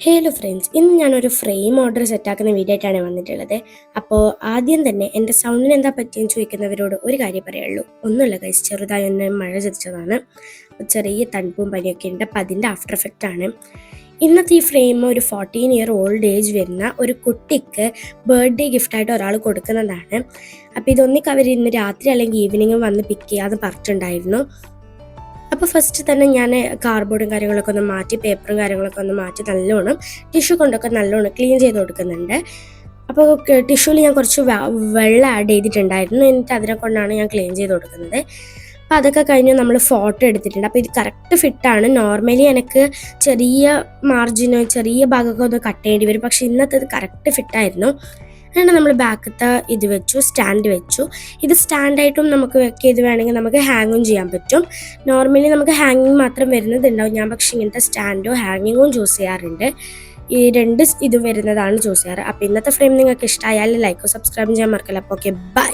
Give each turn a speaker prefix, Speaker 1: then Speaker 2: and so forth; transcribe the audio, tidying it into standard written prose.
Speaker 1: Hello friends, ഇന്ന് ഞാനൊരു frame order സെറ്റാക്കുന്ന video ആയിട്ടാണ് വന്നിട്ടുള്ളത്. അപ്പോൾ ആദ്യം തന്നെ എൻ്റെ സൗണ്ടിന് എന്താ പറ്റിയെന്ന് ചോദിക്കുന്നവരോട് ഒരു കാര്യം പറയുള്ളൂ. ഒന്നുമില്ല ഗൈസ്, ചെറുതായി ഒന്ന് മഴ ചതിച്ചതാണ്. ചെറിയ തണുപ്പും പനിയൊക്കെ ഉണ്ട്. അപ്പം അതിൻ്റെ ആഫ്റ്റർ എഫക്റ്റ് ആണ്. ഇന്നത്തെ ഈ ഫ്രെയിം ഒരു 14 ഇയർ ഓൾഡ് ഏജ് വരുന്ന ഒരു കുട്ടിക്ക് ബർത്ത്ഡേ ഗിഫ്റ്റായിട്ട് ഒരാൾ കൊടുക്കുന്നതാണ്. അപ്പോൾ ഇതൊന്നിക്ക് അവർ ഇന്ന് രാത്രി അല്ലെങ്കിൽ ഈവനിങ് വന്ന് പിക്ക് ചെയ്യാമെന്ന് പറഞ്ഞിട്ടുണ്ടായിരുന്നു. അപ്പോൾ ഫസ്റ്റ് തന്നെ ഞാൻ കാർഡ്ബോർഡും കാര്യങ്ങളൊക്കെ ഒന്ന് മാറ്റി, പേപ്പറും കാര്യങ്ങളൊക്കെ ഒന്ന് മാറ്റി നല്ലോണം ടിഷ്യൂ കൊണ്ടൊക്കെ നല്ലോണം ക്ലീൻ ചെയ്ത് കൊടുക്കുന്നുണ്ട്. അപ്പോൾ ടിഷ്യൂവിൽ ഞാൻ കുറച്ച് വെള്ളം ആഡ് ചെയ്തിട്ടുണ്ടായിരുന്നു. എന്നിട്ട് അതിനെ കൊണ്ടാണ് ഞാൻ ക്ലീൻ ചെയ്ത് കൊടുക്കുന്നത്. അപ്പോൾ അതൊക്കെ കഴിഞ്ഞ് നമ്മൾ ഫോട്ടോ എടുത്തിട്ടുണ്ട്. അപ്പോൾ ഇത് കറക്റ്റ് ഫിറ്റാണ്. നോർമലി എനിക്ക് ചെറിയ മാർജിനോ ചെറിയ ഭാഗമൊക്കെ ഒന്ന് കട്ട് ചെയ്യേണ്ടി വരും. പക്ഷേ ഇന്നത്തെ ഇത് കറക്റ്റ് ഫിറ്റായിരുന്നു. അങ്ങനെ നമ്മൾ ബാക്കത്തെ ഇത് വെച്ചു, സ്റ്റാൻഡ് വെച്ചു. ഇത് സ്റ്റാൻഡായിട്ടും നമുക്ക് വെക്ക് ചെയ്ത് വേണമെങ്കിൽ നമുക്ക് ഹാങ്ങും ചെയ്യാൻ പറ്റും. നോർമലി നമുക്ക് ഹാങ്ങിങ് മാത്രം വരുന്നതുണ്ടാവും. ഞാൻ പക്ഷേ ഇങ്ങനത്തെ സ്റ്റാൻഡോ ഹാങ്ങിങ്ങും ചൂസ് ചെയ്യാറുണ്ട്. ഈ രണ്ട് ഇത് വരുന്നതാണ് ചൂസ് ചെയ്യാറ്. അപ്പോൾ ഇന്നത്തെ ഫ്രെയിം നിങ്ങൾക്ക് ഇഷ്ടമായാൽ ലൈക്കോ സബ്സ്ക്രൈബ് ചെയ്യാൻ മറക്കല്ല. അപ്പോൾ ഓക്കെ, ബൈ.